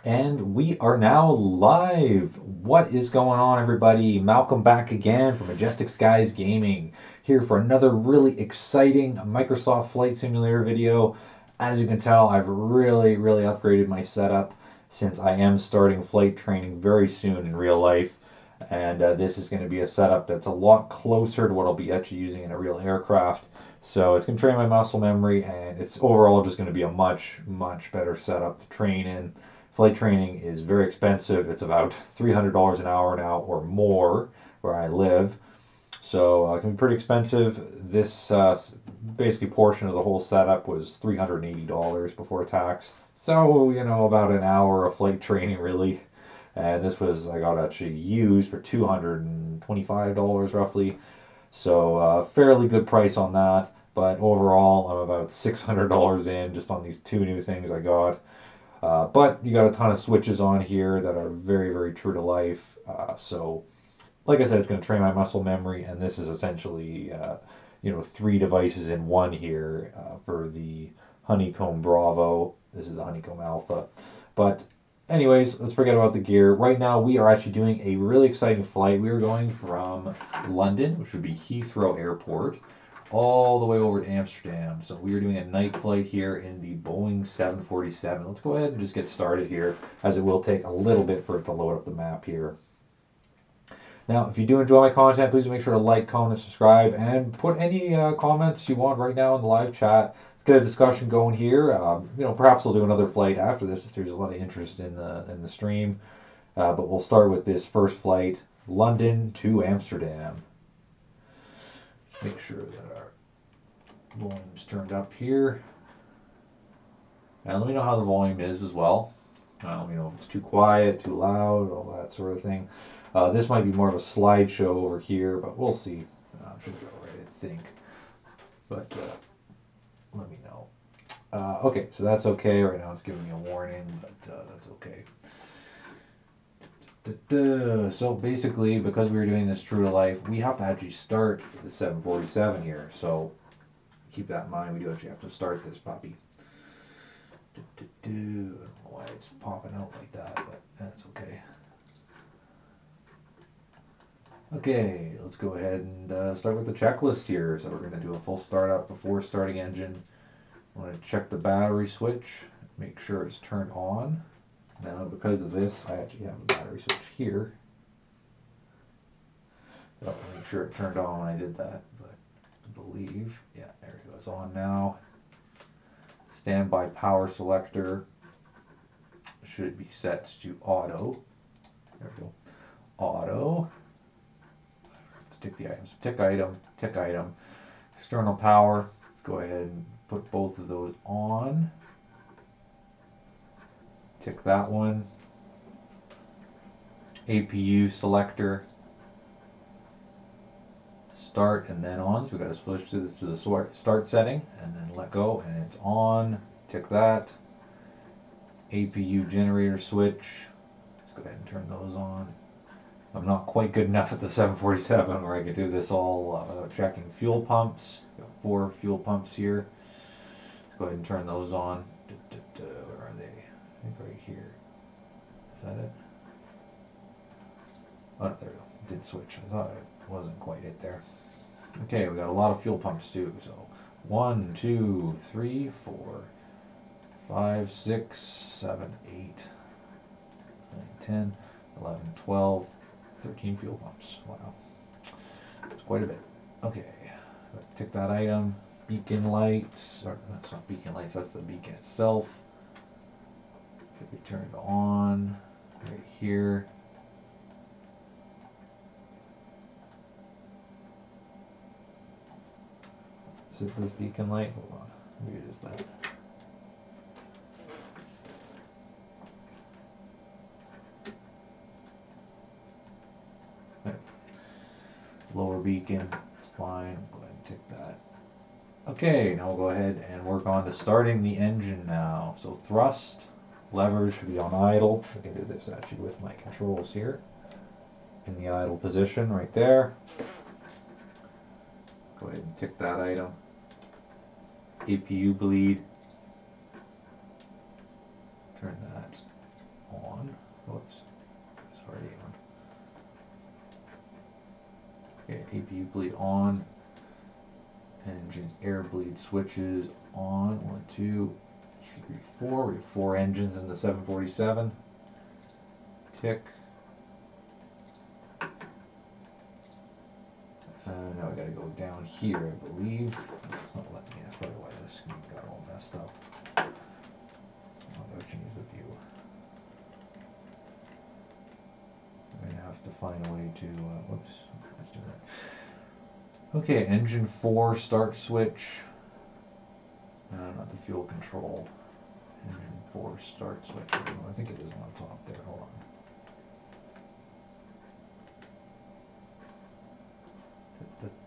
And we are now live. What is going on, everybody? Malcolm back again from Majestic Skies Gaming, here for another really exciting Microsoft Flight Simulator video. As you can tell, I've really upgraded my setup since I am starting flight training very soon in real life. And this is going to be a setup that's a lot closer to what I'll be actually using in a real aircraft. So it's going to train my muscle memory, and it's overall just going to be a much better setup to train in. Flight training is very expensive. It's about $300 an hour now or more where I live. So it can be pretty expensive. This basically portion of the whole setup was $380 before tax. So, about an hour of flight training really. And this was, I got actually used for $225 roughly. So fairly good price on that. But overall, I'm about $600 in just on these two new things I got. But you got a ton of switches on here that are very true to life. So, like I said, it's going to train my muscle memory, and this is essentially, three devices in one here for the Honeycomb Bravo. This is the Honeycomb Alpha. But, anyways, let's forget about the gear. Right now, we are actually doing a really exciting flight. We are going from London, which would be Heathrow Airport, all the way over to Amsterdam. So we are doing a night flight here in the Boeing 747. Let's go ahead and just get started here, as it will take a little bit for it to load up the map here. Now, if you do enjoy my content, please make sure to like, comment, subscribe, and put any comments you want right now in the live chat. Let's get a discussion going here. Perhaps we'll do another flight after this if there's a lot of interest in the stream. But we'll start with this first flight, London to Amsterdam. Make sure that our volume's turned up here. And let me know how the volume is as well. Let me know if it's too quiet, too loud, all that sort of thing. This might be more of a slideshow over here, but we'll see. Should be alright, I think. But let me know. Okay, so that's okay. Right now it's giving me a warning, but that's okay. So basically, because we were doing this true to life, we have to actually start the 747 here. So keep that in mind. We do actually have to start this puppy. I don't know why it's popping out like that, but that's okay. Okay, let's go ahead and start with the checklist here. So we're going to do a full startup before starting engine. I want to check the battery switch, make sure it's turned on. Now, because of this, I actually have a battery switch here. I'll make sure it turned on when I did that, but I believe, yeah, there it goes, on now. Standby power selector should be set to auto. There we go. Auto. Tick the items. Tick item. Tick item. External power. Let's go ahead and put both of those on. Tick that one. APU selector. Start and then on. So we got to switch to the start setting and then let go and it's on. Tick that. APU generator switch. Let's go ahead and turn those on. I'm not quite good enough at the 747 where I can do this all without checking fuel pumps. Got 4 fuel pumps here. Let's go ahead and turn those on. Where are they? I think right here. Is that it? Oh, there we go. It did switch. I thought it wasn't quite it there. Okay, we got a lot of fuel pumps too. So 1, 2, 3, 4, 5, 6, 7, 8, 9, 10, 11, 12, 13 fuel pumps. Wow. That's quite a bit. Okay, let's tick that item. Beacon lights. Or, that's not beacon lights, that's the beacon itself. Should be turned on right here. Is it this beacon light? Hold on. Maybe it is that. Lower beacon, it's fine. Go ahead and tick that. Okay, now we'll go ahead and work on to starting the engine now. So thrust, levers should be on idle. I can do this actually with my controls here. In the idle position right there. Go ahead and tick that item. APU bleed. Turn that on. Whoops, it's already on. Okay, APU bleed on. Engine air bleed switches on. 1, 2, 3, 4. We have 4 engines in the 747. Tick. Now we gotta go down here, I believe. It's not letting me. That's probably why the screen got all messed up. I'll go change the view. I'm gonna have to find a way to. Whoops. Let's do that. Okay, engine 4 start switch. Not the fuel control. Engine 4 start switch. I think it is on top there. Hold on.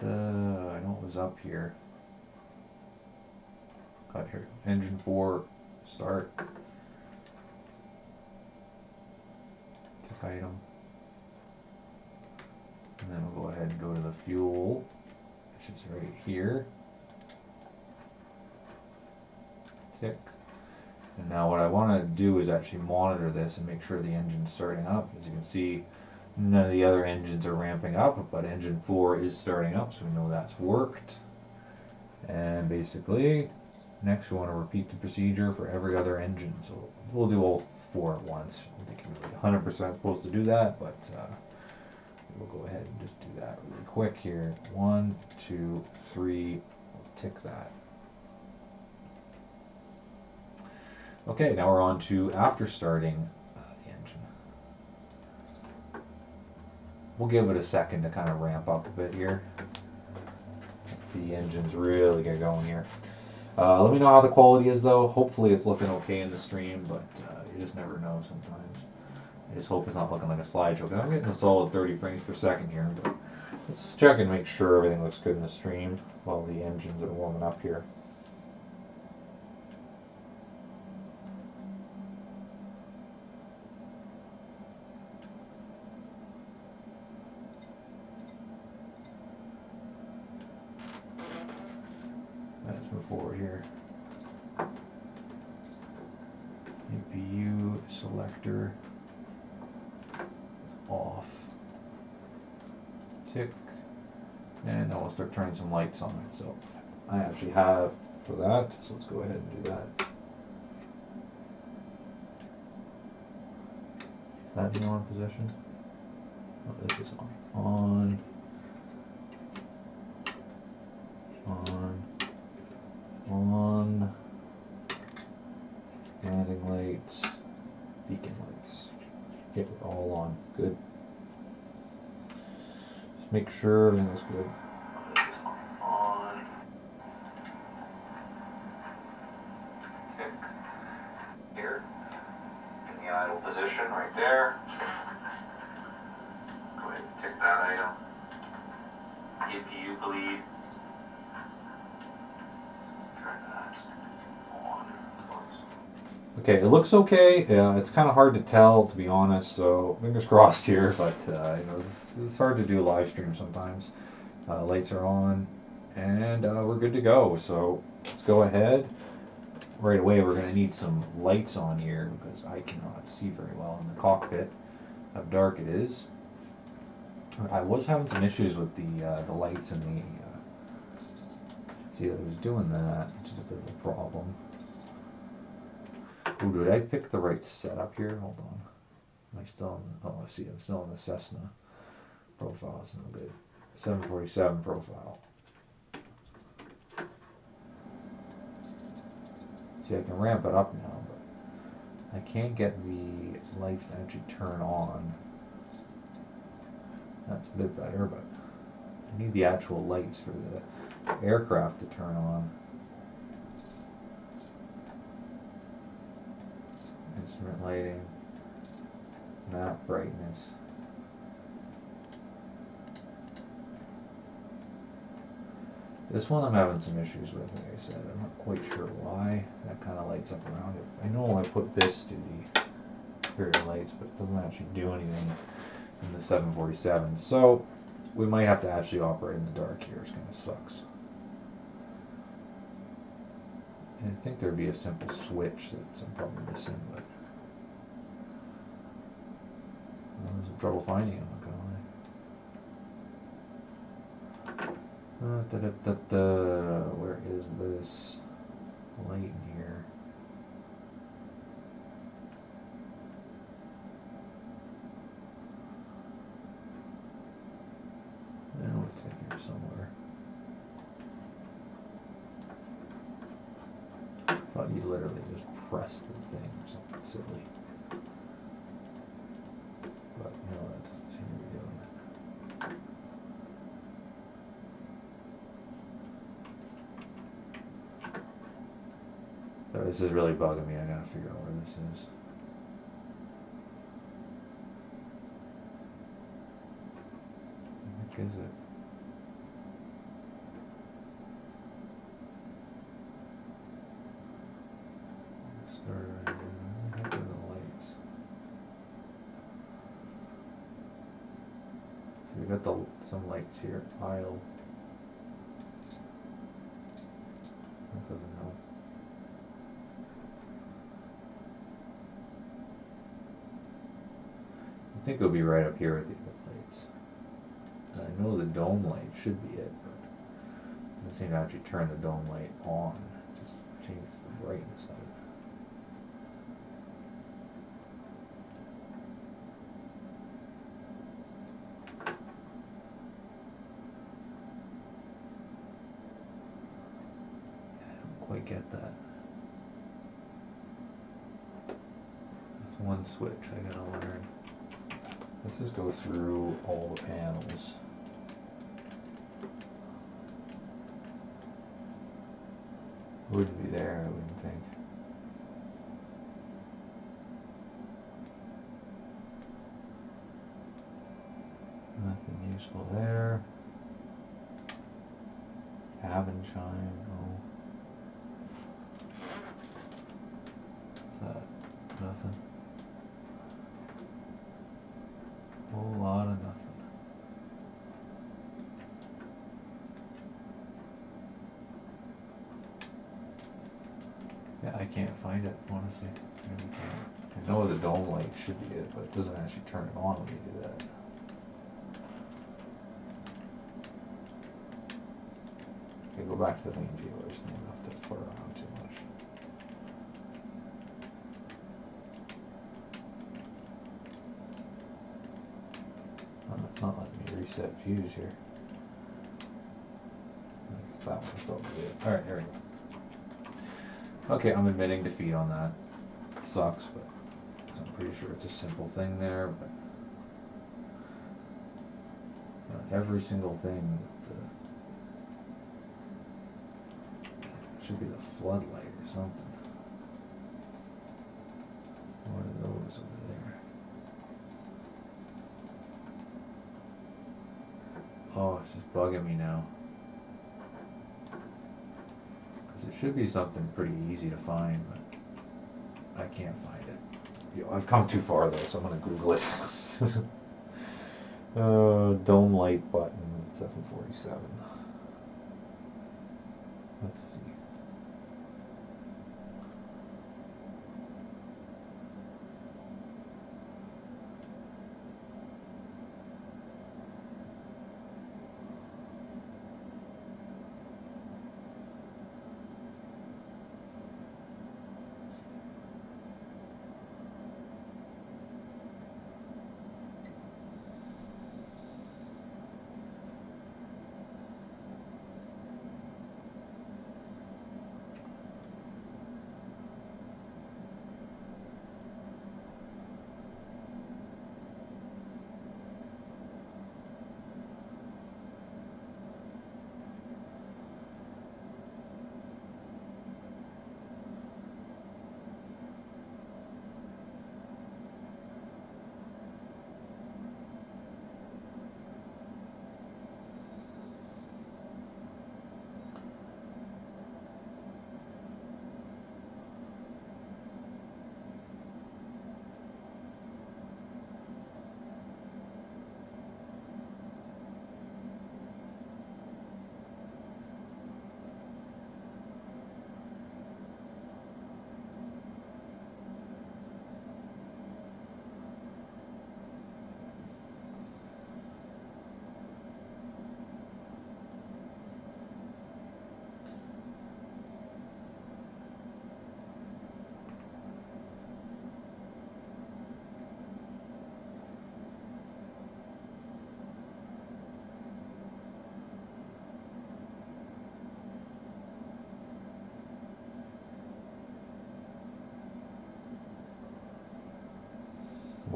I know it was up here. Got here. Engine 4 start. Tick item. And then we'll go ahead and go to the fuel, which is right here. Tick. And now what I want to do is actually monitor this and make sure the engine's starting up. As you can see, none of the other engines are ramping up, but engine 4 is starting up, so we know that's worked. And basically, next we want to repeat the procedure for every other engine. So we'll do all 4 at once. I think you're 100% supposed to do that, but we'll go ahead and just do that really quick here. 1, 2, 3, we'll tick that. Okay, now we're on to after starting the engine. We'll give it a second to kind of ramp up a bit here. The engine's really get going here. Let me know how the quality is though. Hopefully it's looking okay in the stream, but you just never know sometimes. I just hope it's not looking like a slideshow. I'm getting a solid 30 frames per second here, but let's check and make sure everything looks good in the stream while the engines are warming up here. Let's move forward here. APU selector is off. Tick. And now we'll start turning some lights on it. So I actually have for that. So let's go ahead and do that. Is that in on position? Oh, this is on. On. Landing lights. Beacon lights. Yep, we're all on. Good. Just make sure everything is good. On. Tick. Here. In the idle position right there. Go ahead and tick that item. APU bleed. Turn that on. Okay, it looks okay. It's kind of hard to tell, to be honest. So fingers crossed here, but you know, it's hard to do a live stream sometimes. Lights are on, and we're good to go. So let's go ahead. Right away, we're going to need some lights on here because I cannot see very well in the cockpit how dark it is. I was having some issues with the lights in the. See, I was doing that, which is a bit of a problem. Ooh, did I pick the right setup here? Hold on. Am I still in, oh, I see, I'm still in the Cessna profile. It's no good. 747 profile. See, I can ramp it up now, but I can't get the lights to actually turn on. That's a bit better, but I need the actual lights for the aircraft to turn on. Instrument lighting, map brightness. This one I'm having some issues with, like I said. I'm not quite sure why that kind of lights up around it. I know I put this to the rear lights, but it doesn't actually do anything in the 747. So we might have to actually operate in the dark here. It kind of sucks. And I think there'd be a simple switch that I'm probably missing, but I was in trouble finding him, I'm not gonna lie. Where is this light in here? I know it's in here somewhere. I thought you literally just pressed the thing or something silly. But no, that doesn't seem to be doing it. So this is really bugging me. I gotta figure out where this is. What is it? Start right here. Where the heck are the lights? So we got some lights here. Aisle. That doesn't help. I think it'll be right up here with the other lights. I know the dome light should be it, but it doesn't seem to actually turn the dome light on. It just changes the brightness of it. Quite get that. That's one switch I gotta learn. Let's just go through all the panels. Wouldn't be there, I wouldn't think. Nothing useful there. Cabin chime, no. What's that? Nothing. Whole lot of nothing. Yeah, I can't find it, honestly. I know the dome light should be it, but it doesn't actually turn it on when you do that. Okay, go back to the main view. I just don't have to flirt around too much. It's not letting me reset views here. I guess that one's probably it. Alright, there we go. Okay, I'm admitting defeat on that. It sucks, but I'm pretty sure it's a simple thing there, but every single thing should be the floodlight or something. What are those over there? Oh, it's just bugging me now. Because it should be something pretty easy to find, but I can't find it. Yo, I've come too far though, so I'm gonna Google it. Dome light button, 747. Let's see.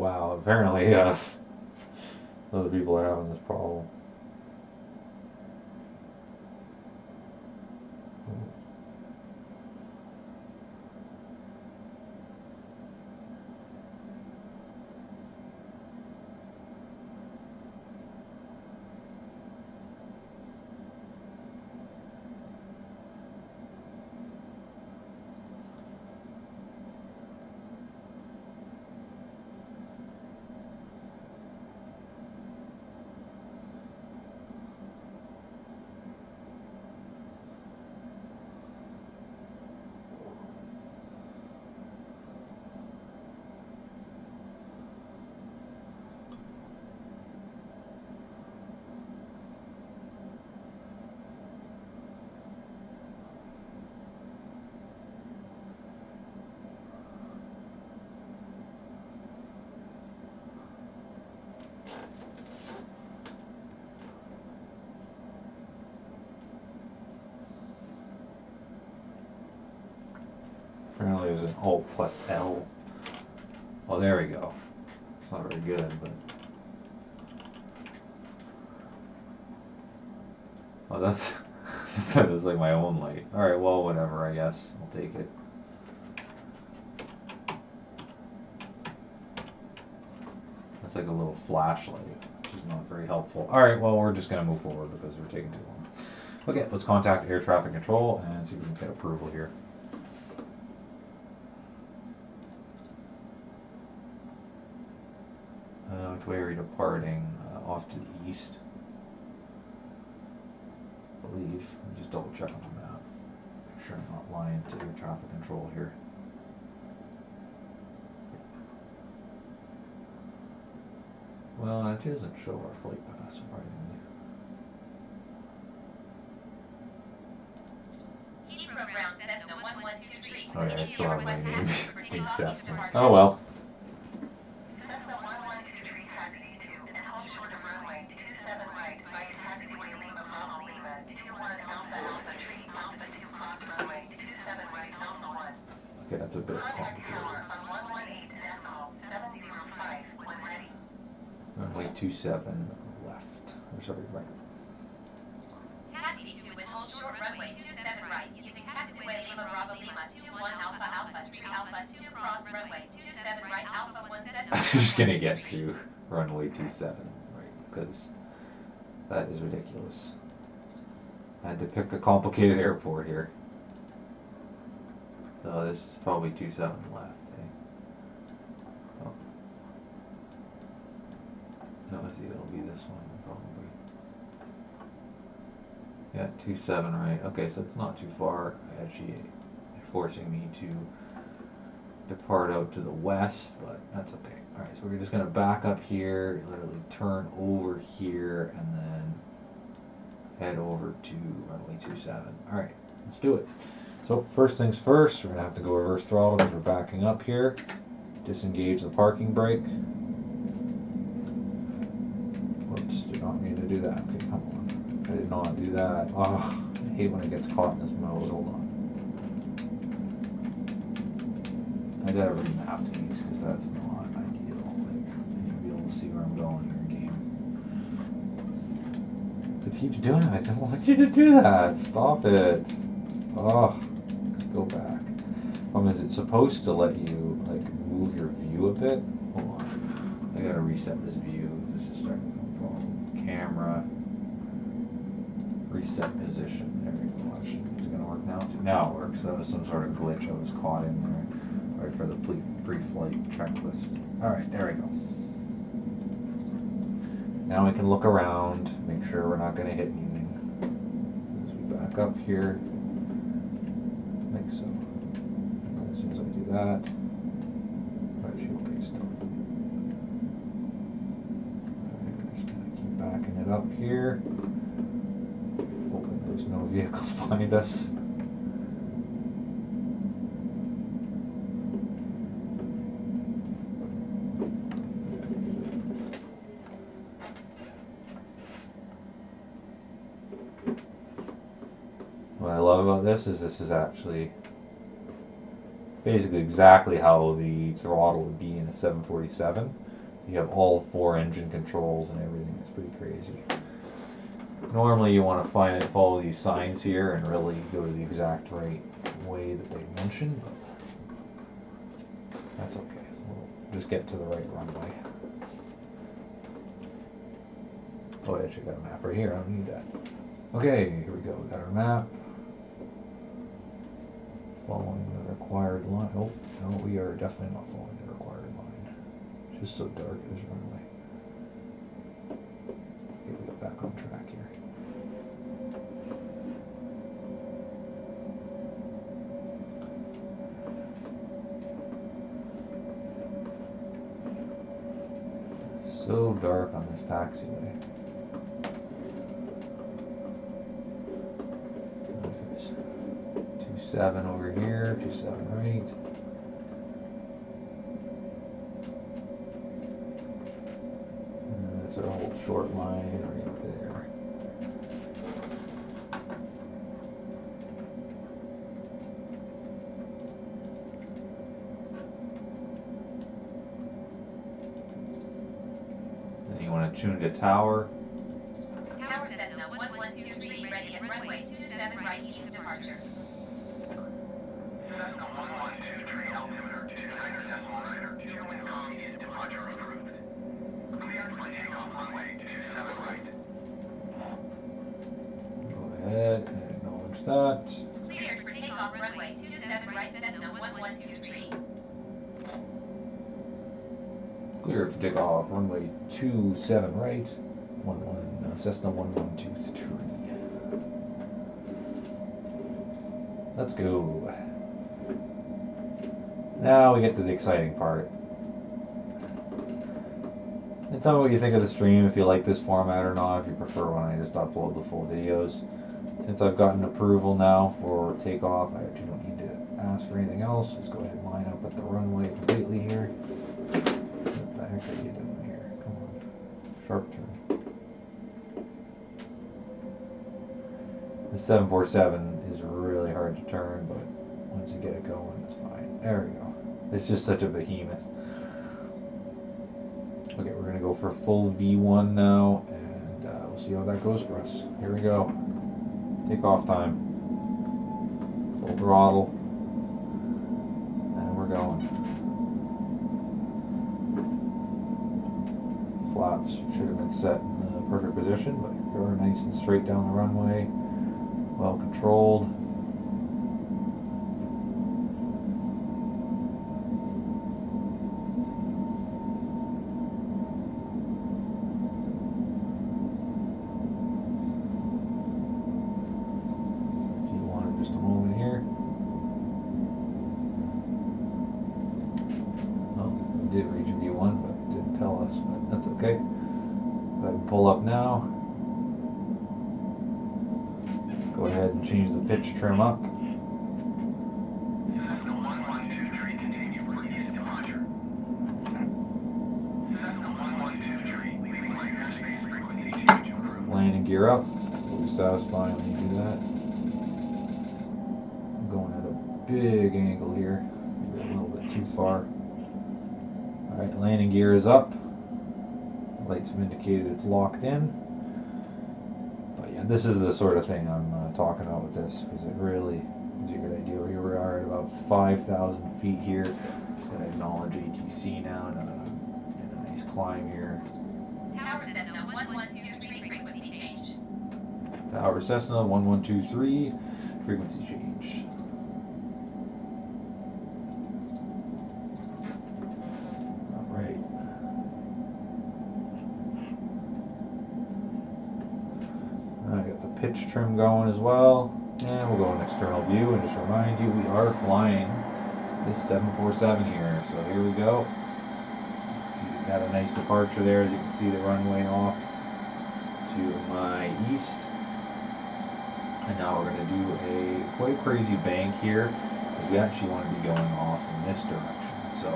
wow. Apparently, other people are having this problem. Apparently there's an Alt plus L. Oh, there we go. It's not very good, but... Oh, that's... that's like my own light. Alright, well, whatever, I guess. I'll take it. That's like a little flashlight, which is not very helpful. Alright, well, we're just going to move forward because we're taking too long. Okay, let's contact air traffic control and see if we can get approval here. Which way are we departing? Off to the east. I believe. Let me just double check on the map. Make sure I'm not lying to air traffic control here. Well, it doesn't show our flight path, surprisingly. Oh yeah, I still have my name in Cessna. Oh well. Okay, that's a bit complicated. Runway 27 left. Or sorry, right. Taxi to and hold short runway 27 right using taxiway Lima Bravo Lima 21 Alpha Alpha 3 Alpha 2 cross runway 27 right Alpha 1 Cessna. I'm just gonna get to runway 27 right because that is ridiculous. I had to pick a complicated airport here. So this is probably 27 left, eh? Oh. No, I see it'll be this one, probably. Yeah, 27 right. Okay, so it's not too far. Actually, forcing me to depart out to the west, but that's okay. Alright, so we're just going to back up here, literally turn over here, and then head over to runway 27. Alright, let's do it. So first things first, we're going to have to go reverse throttle because we're backing up here. Disengage the parking brake. Whoops, did not mean to do that. Okay, come on. I did not do that. Oh, I hate when it gets caught in this mode. Hold on. I gotta remap these because that's not ideal. Like, you'll be able to see where I'm going in your game. It keeps doing it. I don't want you to do that. Stop it. Oh. Go back. Problem is, it's supposed to let you like move your view a bit. Hold on. I gotta reset this view. This is starting to become a problem. Camera. Reset position. There we go. Watch. Is it gonna work now? Now it works. That was some sort of glitch I was caught in there. Right for the pre-flight checklist. Alright, there we go. Now we can look around, make sure we're not gonna hit anything. As we back up here. I think so. As soon as I do that, actually, okay, stop. Alright, we're just gonna keep backing it up here. Hoping there's no vehicles behind us. What I love about this is actually basically exactly how the throttle would be in a 747, You have all 4 engine controls and everything. It's pretty crazy. Normally you want to follow these signs here and really go to the exact right way that they mentioned, but that's okay. We'll just get to the right runway. Oh, I actually got a map right here. I don't need that. Okay, here we go. We got our map. Following the required line. Oh, no, we are definitely not following the required line. It's just so dark, this runway. Okay, we get back on track here. So dark on this taxiway. 27 over here, 27 right. And that's our whole short line right there. Then you want to tune to tower. Tower Cessna 1123 ready at runway 27 right east departure. Cessna 1123 altimeter 29.9 Windcom east departure approved. Cleared for takeoff runway 27 right. Go ahead and acknowledge that. Cleared for takeoff runway 27 right Cessna 1123. Clear for takeoff runway 27 right. Cessna 1123. Let's go. Now we get to the exciting part. And tell me what you think of the stream, if you like this format or not, if you prefer when I just upload the full videos. Since I've gotten approval now for takeoff, I actually don't need to ask for anything else. Just go ahead and line up at the runway completely here. What the heck are you doing here? Come on. Sharp turn. The 747 is really hard to turn, but once you get it going, it's fine. There we go. It's just such a behemoth. Okay, we're gonna go for full V1 now, and we'll see how that goes for us. Here we go. Takeoff time. Full throttle. And we're going. Flaps should have been set in the perfect position, but we're nice and straight down the runway. Well controlled. Just a moment here. Well, we did reach a V1, but it didn't tell us, but that's okay. Go ahead and pull up now. Go ahead and change the pitch trim up. Cessna 1123 continue for east departure. Cessna 1123 leaving my airspace frequency change approved. Landing gear up. We'll be satisfying when you do that. Going at a big angle here, maybe a little bit too far. Alright, landing gear is up. Lights have indicated it's locked in. But yeah, this is the sort of thing I'm talking about with this, because it really gives you a good idea. Here we are at about 5,000 feet here. It's going to acknowledge ATC now and a nice climb here. Tower Cessna 1123 frequency change. Tower Cessna 1123 frequency change. Pitch trim going as well, and we'll go in external view and just remind you we are flying this 747 here. So here we go. We got a nice departure there, as you can see the runway off to my east, and now we're going to do a quite crazy bank here because we actually want to be going off in this direction. So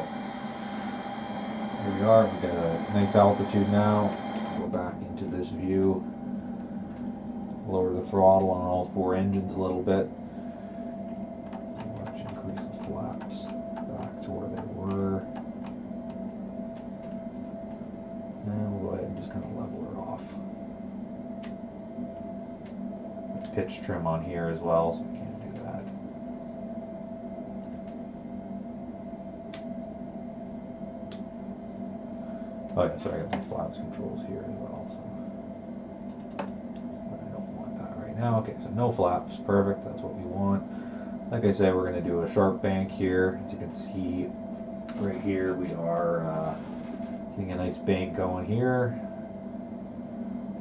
here we are. We've got a nice altitude now. Go back into this view. Lower the throttle on all 4 engines a little bit. Watch increase the flaps back to where they were. off. Pitch trim on here as well, so we can't do that. Oh yeah, sorry, I got my flaps controls here as well, so I don't want that right now. Okay, so no flaps, perfect, that's what we want. Like I said, we're going to do a sharp bank here. As you can see right here, we are getting a nice bank going here.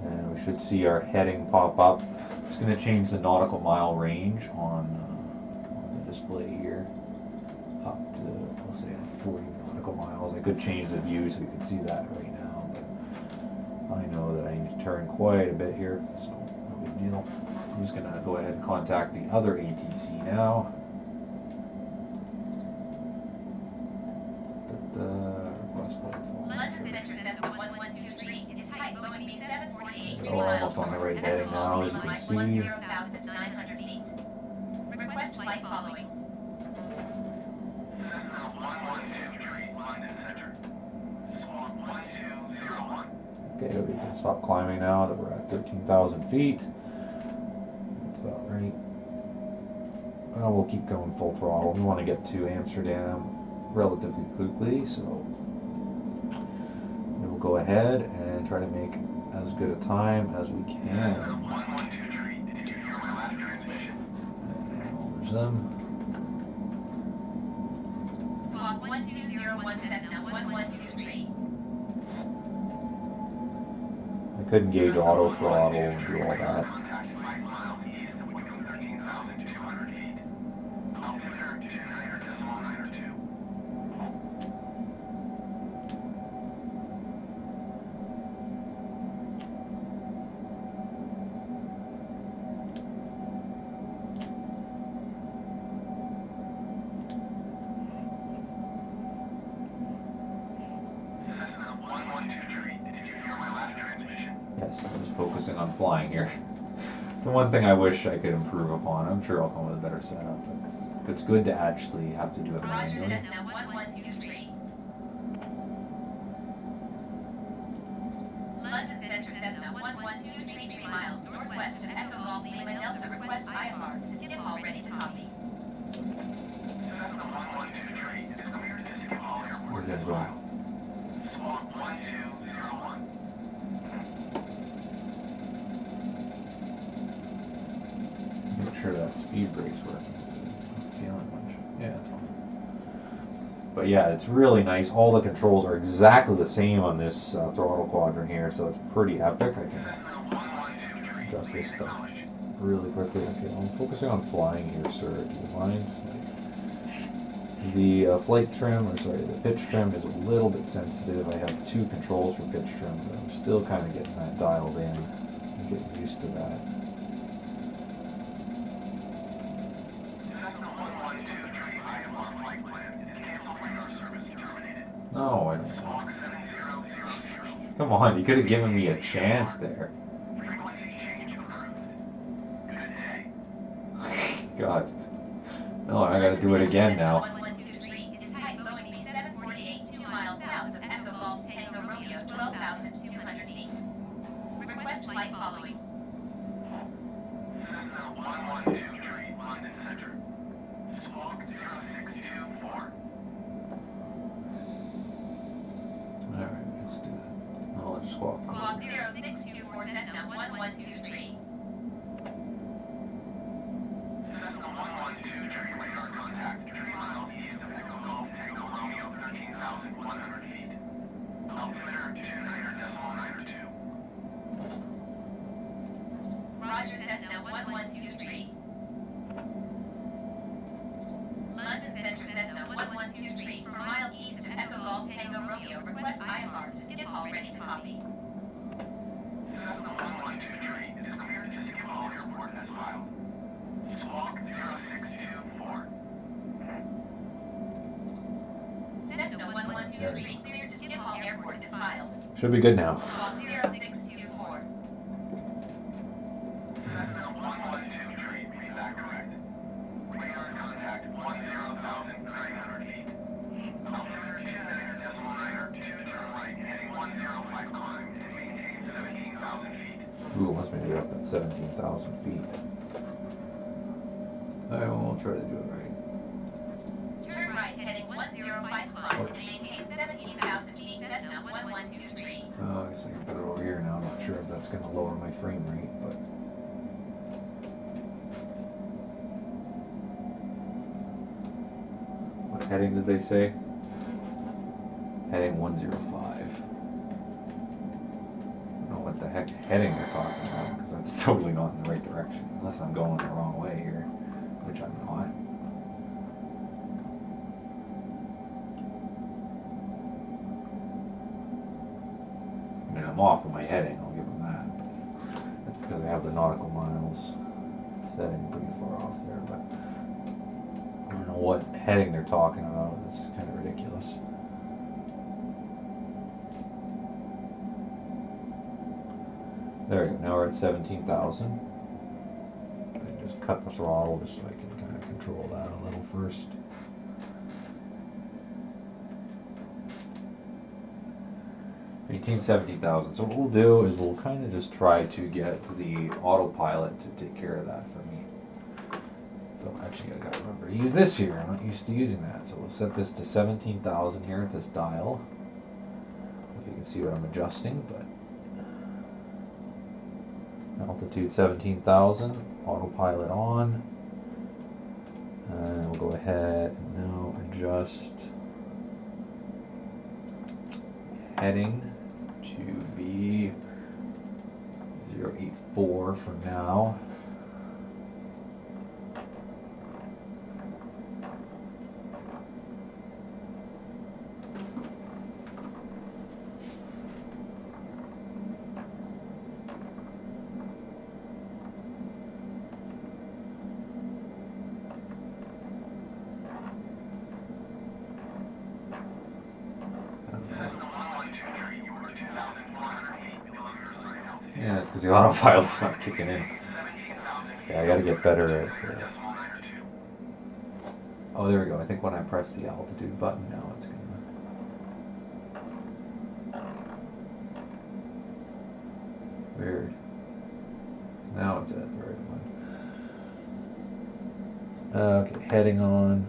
And we should see our heading pop up. I'm just going to change the nautical mile range on the display here up to, let's say, 40 nautical miles. I could change the view so we can see that right now, but I know that I need to turn quite a bit here, so no big deal. I'm just going to go ahead and contact the other ATC now. Oh, we're almost on the right heading now, as you can see. Request flight following. Okay, we can stop climbing now that we're at 13,000 feet. That's about right. Well, we'll keep going full throttle. We want to get to Amsterdam relatively quickly, so we'll go ahead and try to make as good a time as we can. There's them. Squawk 1201 Cessna 1123. I couldn't gauge auto throttle and do all that. Yes, I'm just focusing on flying here. The one thing I wish I could improve upon. I'm sure I'll come with a better setup, but it's good to actually have to do it Roger, manually. Cessna 1123. London Center Cessna 11233 3 miles northwest of Echo Golf Lima Delta. Request IFR to Schiphol, ready to copy. Where's that going? Make sure that speed brake's working. It's not feeling much. Yeah, it's on. But yeah, it's really nice. All the controls are exactly the same on this throttle quadrant here, so it's pretty epic. I can adjust this stuff really quickly. Okay, I'm focusing on flying here, sir. Do you mind? The flight trim, or sorry, the pitch trim is a little bit sensitive. I have two controls for pitch trim, but I'm still kind of getting that dialed in and getting used to that. No, I don't know. Come on, you could have given me a chance there. God. No, I gotta do it again now. 1123 is type Boeing B748 2 miles south of Echo Golf Tango Romeo 12,200 feet. Request flight following. Cessna 1123, London Center. Squawk 0624. Alright, let's do that. No, let's squawk. Squawk 0624 Cessna 1123. Cessna 1123, radar contact. 3 miles east of Echo Golf Tango Romeo 13,100 feet. Altimeter 29.92. Roger, Cessna 1123. London Center Cessna 1123 4 miles east of Echo Golf Tango Romeo. Request IFR to Schiphol, ready to copy. Cessna 1123, it is cleared to Schiphol Airport as filed. Squawk 0624. Cessna 1123 cleared to Schiphol Airport as filed. Should be good now. Squawk 0624. Cessna 1123, read that correct. Radar contact 10,900 feet. Altimeter 29.92, turn right, heading 105 climb, and maintain 17,000 17,000 feet. I won't try to do it right. Turn right heading 1055 and maintain 17,000 feet Cessna 112 Oh, I guess I can put it over here now. I'm not sure if that's going to lower my frame rate, but. What heading did they say? Heading 105. I don't know what the heck heading they're talking about, because that's totally not in the right direction. Unless I'm going the wrong way here, which I'm not. I mean, I'm off of my heading, I'll give them that. That's because I have the nautical miles setting pretty far off there, but I don't know what heading they're talking about. It's kind of ridiculous. There we go, now we're at 17,000. I just cut the throttle just so I can kind of control that a little first. Maintain 17,000. So what we'll do is we'll kind of just try to get the autopilot to take care of that for me. So actually I gotta remember to use this here. I'm not used to using that. So we'll set this to 17,000 here at this dial. If you can see what I'm adjusting, but altitude 17,000, autopilot on. And we'll go ahead and now adjust heading to be 084 for now. Yeah, it's because the autopilot's not kicking in. Yeah, I gotta get better at... Oh, there we go. I think when I press the altitude button now, it's gonna... Weird. Now it's at the right one. Okay, heading on.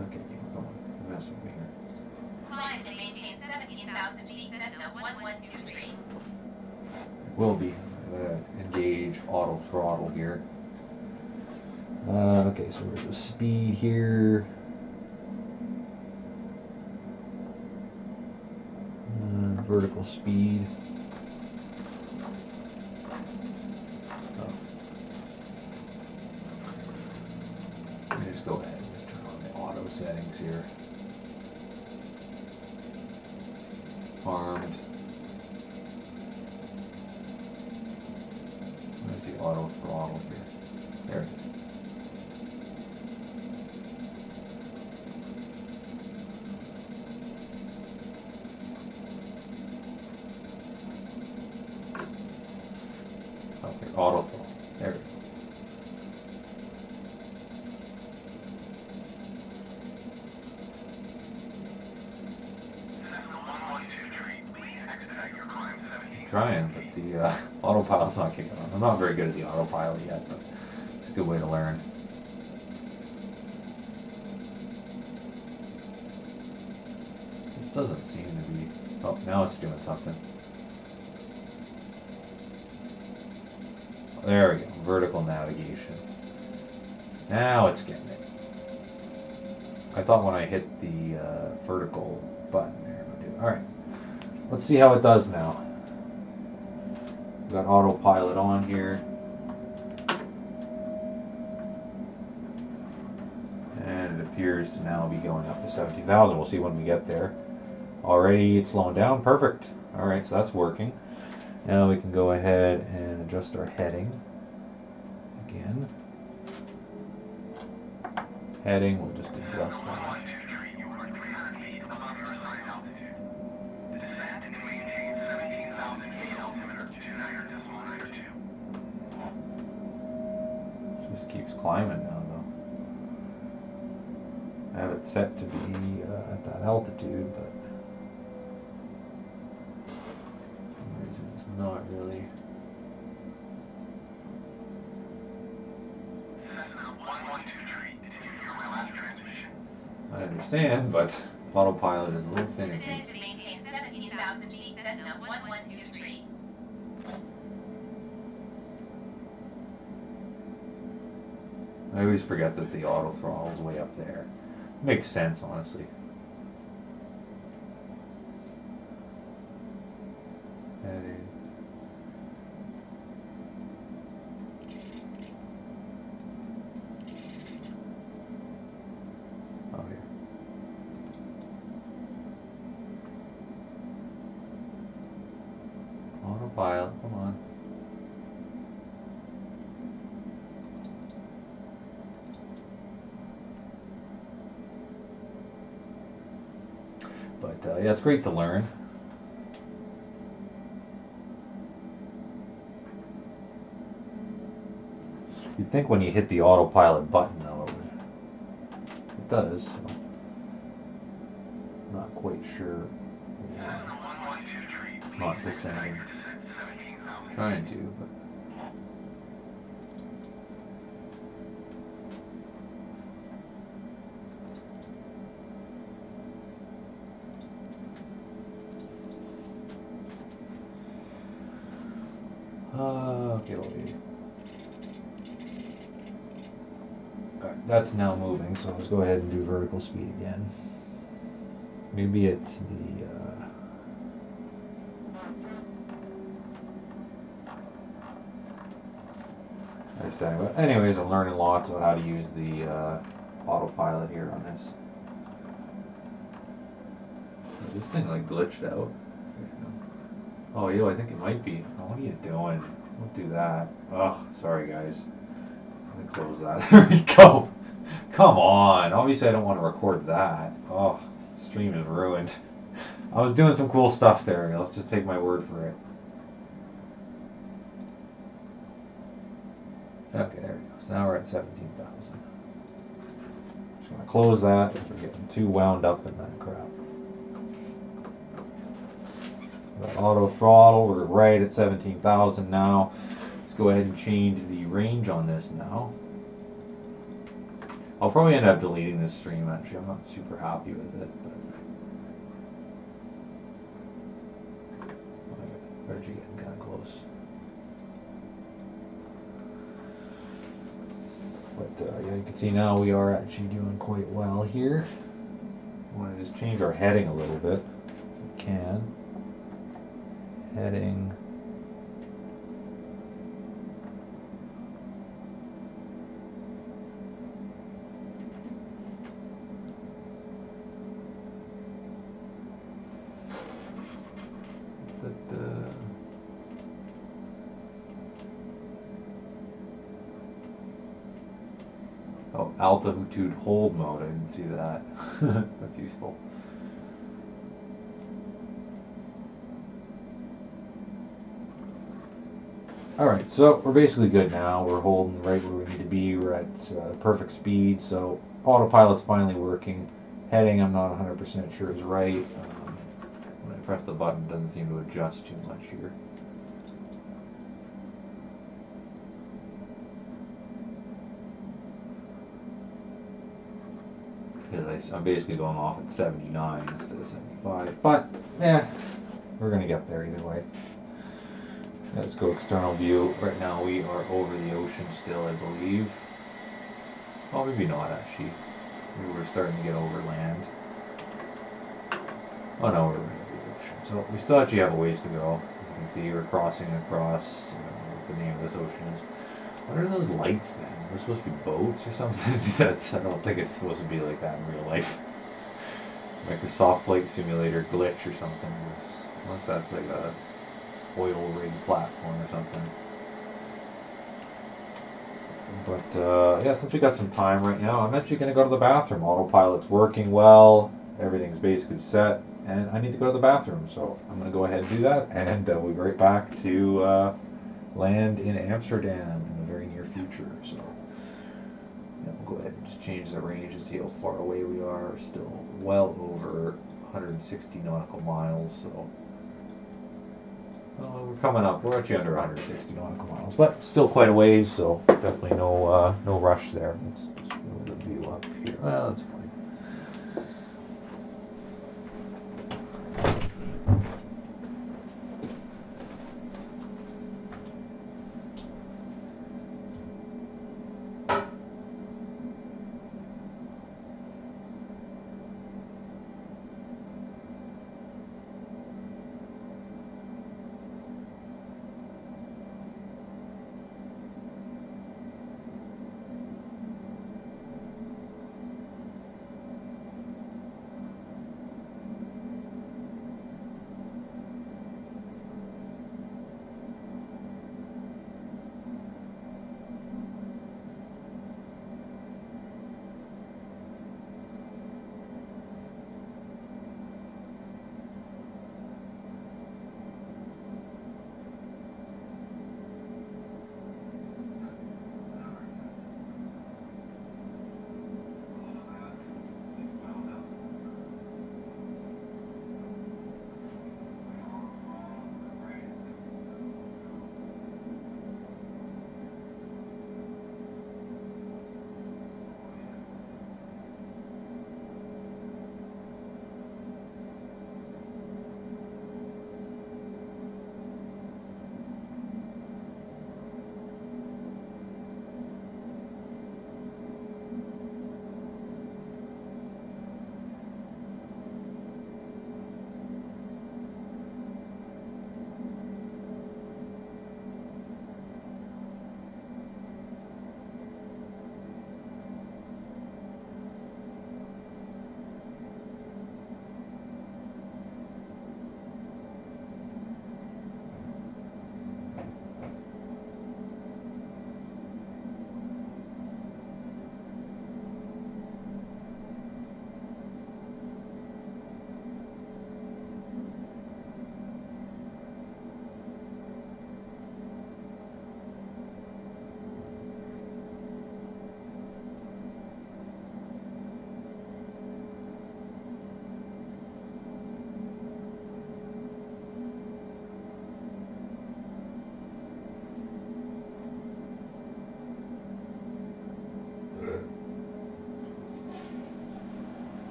Okay, come on. You're messing with me here. Climb and maintain 17,000 feet Cessna 112 Will be. Engage auto throttle here. Okay, so we're at the speed here. Vertical speed. Oh. Let me just go ahead and just turn on the auto settings here. Armed. Where's the auto throttle here? There it is. Okay, auto throttle. There we go. Trying, but the autopilot's not kicking on. I'm not very good at the autopilot yet, but it's a good way to learn. This doesn't seem to be... Oh, now it's doing something. There we go, vertical navigation. Now it's getting it. I thought when I hit the vertical button there, it would do it. Alright, let's see how it does now. We've got autopilot on here. And it appears to now be going up to 17,000. We'll see when we get there. Already it's slowing down. Perfect. Alright, so that's working. Now we can go ahead and adjust our heading. Again. Heading, we'll just adjust that. Just keeps climbing now though. I have it set to be at that altitude, but for some reason it's not really. Cessna 112 tree. Did you hear my last transmission? I understand, but autopilot is a little Descend finicky. to maintain 17,000 feet, Cessna 112 tree. I always forget that the auto throttle is way up there. Makes sense, honestly. Heading. Oh, here. Autopilot, come on. But yeah, it's great to learn. You'd think when you hit the autopilot button, though, it does. So. Not quite sure. Yeah. Cessna 112 tree. It's not descending. Trying to, but. Okay, Alright, that's now moving, so let's go ahead and do vertical speed again. Maybe it's the, but anyways, I'm learning lots about how to use the autopilot here on this. This thing like glitched out. Oh, yo, I think it might be. Oh, what are you doing? Don't do that. Ugh, sorry guys. Let me close that. There we go. Come on. Obviously, I don't want to record that. Oh, stream is ruined. I was doing some cool stuff there. Let's just take my word for it. Okay, there we go. So now we're at 17,000. Just going to close that because we're getting too wound up in that crap. Got auto throttle, we're right at 17,000 now. Let's go ahead and change the range on this now. I'll probably end up deleting this stream actually. I'm not super happy with it. But we're actually getting kind of close. But yeah, you can see now we are actually doing quite well here. I want to just change our heading a little bit if we can. Heading. Oh, altitude hold mode. I didn't see that. That's useful. Alright, so we're basically good now. We're holding right where we need to be. We're at perfect speed, so autopilot's finally working. Heading, I'm not 100% sure is right. When I press the button, it doesn't seem to adjust too much here. Because I'm basically going off at 79 instead of 75. But, yeah, we're going to get there either way. Let's go external view. Right now we are over the ocean still, I believe. Oh, maybe not actually. Maybe we're starting to get over land. Oh no, we're over the ocean. So we still actually have a ways to go. As you can see, we're crossing across, what the name of this ocean is. What are those lights then? Are they supposed to be boats or something? I don't think it's supposed to be like that in real life. Microsoft Flight Simulator glitch or something. Unless that's like a oil rig platform or something. But yeah, since we got some time right now, I'm actually going to go to the bathroom. Autopilot's working well, everything's basically set, and I need to go to the bathroom. So I'm going to go ahead and do that, and we'll be right back to land in Amsterdam in the very near future. So yeah, we'll go go ahead and just change the range and see how far away we are. We're still well over 160 nautical miles, so we're coming up. We're actually under 160 nautical miles, but still quite a ways, so definitely no rush there. Let's just move the view up here. Well, that's fine.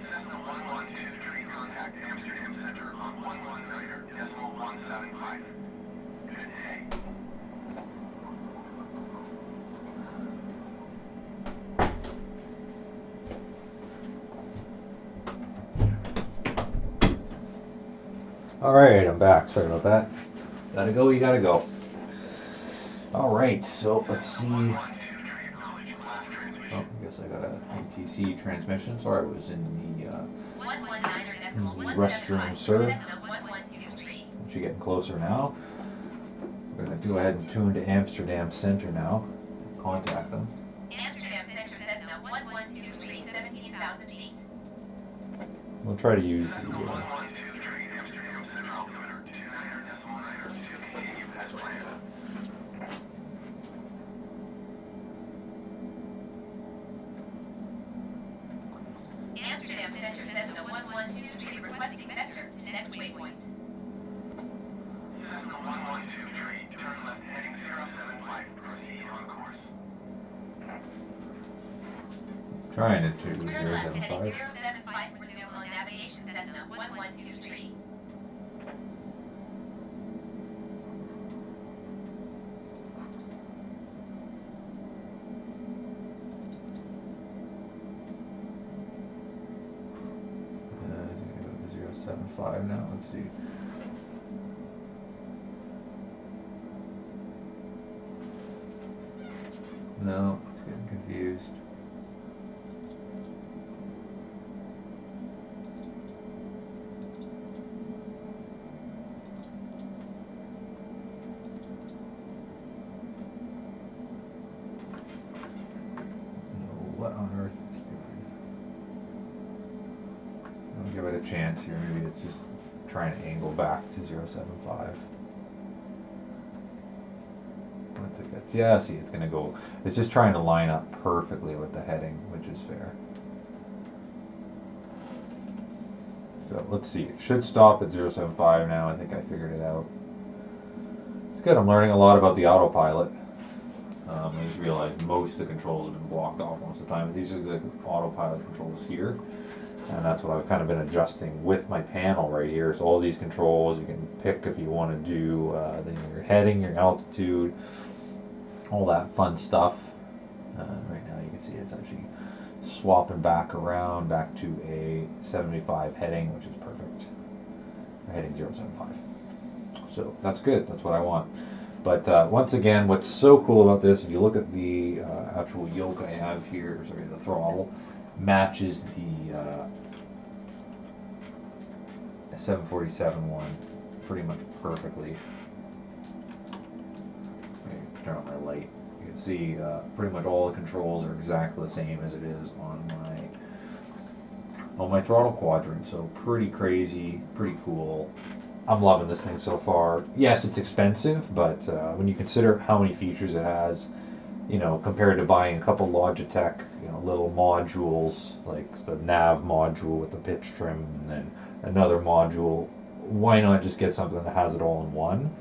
Cessna 1123, contact Amsterdam Center on 119.175. Good day. All right, I'm back. Sorry about that. Gotta go. You gotta go. All right, so let's see. Oh, I guess I got a ATC transmission. Sorry, I was in the restroom, sir. Actually getting closer now. We're gonna go ahead and tune to Amsterdam Center now. Contact them. Amsterdam Center Cessna 1123, 17,000 feet. We'll try to use the. Cessna 1123, Amsterdam Center, altimeter 29.9, to continue as planned. Amsterdam Center Cessna 1123, requesting vector to next waypoint. Cessna 1123, turn left heading 075, proceed on course. Trying to Turn left heading 075. 075, resume on navigation Cessna 1123. Is it gonna go to 075 now? Let's see. No, it's getting confused. I'll give it a chance here. Maybe it's just trying to angle back to 075. Once it gets, yeah, see, it's going to go, it's just trying to line up perfectly with the heading, which is fair. So let's see, it should stop at 075 now. I think I figured it out. It's good, I'm learning a lot about the autopilot. I just realized most of the controls have been blocked off most of the time. These are the autopilot controls here. And that's what I've kind of been adjusting with my panel right here. So all these controls you can pick if you want to do then your heading, your altitude, all that fun stuff. Right now you can see it's actually swapping back around back to a 75 heading, which is perfect. Heading 075. So that's good. That's what I want. But once again, what's so cool about this, if you look at the actual yoke I have here, sorry, the throttle, matches the 747 one pretty much perfectly. Turn on my light. You can see pretty much all the controls are exactly the same as it is on my throttle quadrant. So pretty crazy, pretty cool. I'm loving this thing so far. Yes, it's expensive, but when you consider how many features it has, you know, compared to buying a couple Logitech, you know, little modules like the nav module with the pitch trim and then another module, why not just get something that has it all in one?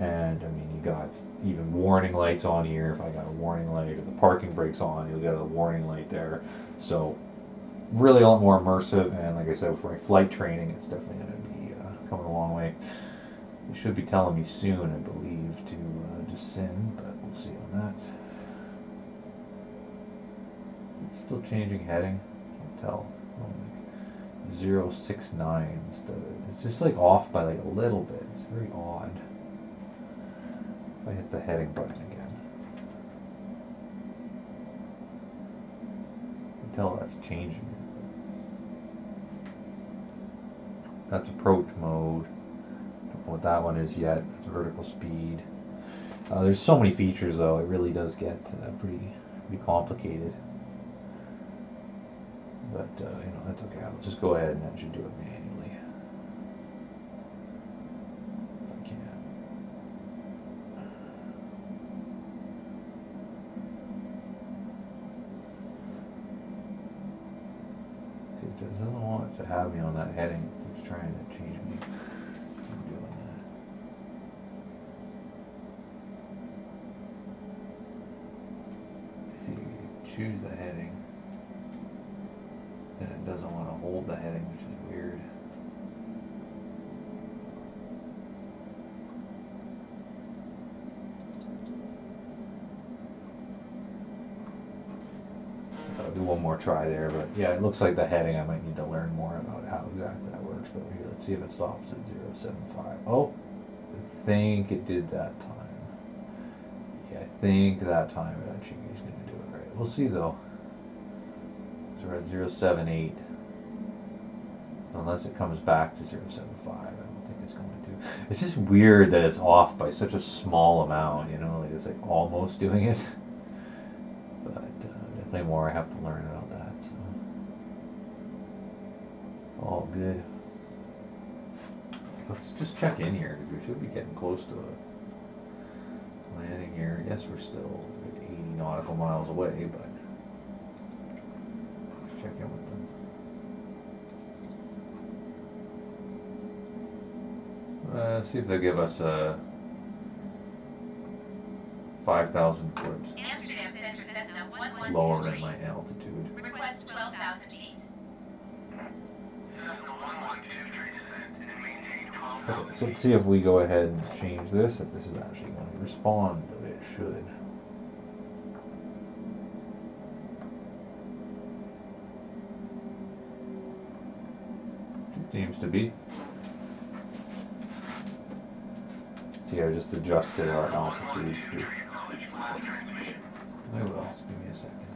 And I mean, you got even warning lights on here. If I got a warning light or the parking brake's on, you'll get a warning light there. So really a lot more immersive, and like I said, for my flight training, it's definitely going to be coming a long way. It should be telling me soon, I believe, to descend, but we'll see on that. It's still changing heading. Can't tell. Oh, like 069 instead of, it's just like off by like a little bit. It's very odd. If I hit the heading button again, I can tell that's changing. That's approach mode. Don't know what that one is yet. It's vertical speed. There's so many features though. It really does get pretty complicated. But you know, that's okay. I'll just go ahead and actually do it manually if I can. See, it doesn't want to have me on that heading. It's trying to change me. I'm doing that. See, you choose the heading, and it doesn't want to hold the heading, which is weird. I'll do one more try there, but yeah, it looks like the heading, I might need to learn more about how exactly that works. But here, let's see if it stops at 075. Oh, I think it did that time. Yeah, I think that time it actually is going to do it right. We'll see though. So we're at 078. Unless it comes back to 075, I don't think it's going to. It's just weird that it's off by such a small amount, you know, like it's like almost doing it. But definitely more I have to learn about that, so all good. Let's just check in here because we should be getting close to landing here. Yes, we're still 80 nautical miles away, but let's check in with them. See if they'll give us a 5,000 foot Amsterdam Center Cessna 112 lower in my altitude. Request 12,000 feet. Cessna 112, trade descent and maintain 12,000 Okay, so let's see if we go ahead and change this, if this is actually going to respond the way it should. It seems to be. See, I just adjusted our altitude to. I will, just give me a second.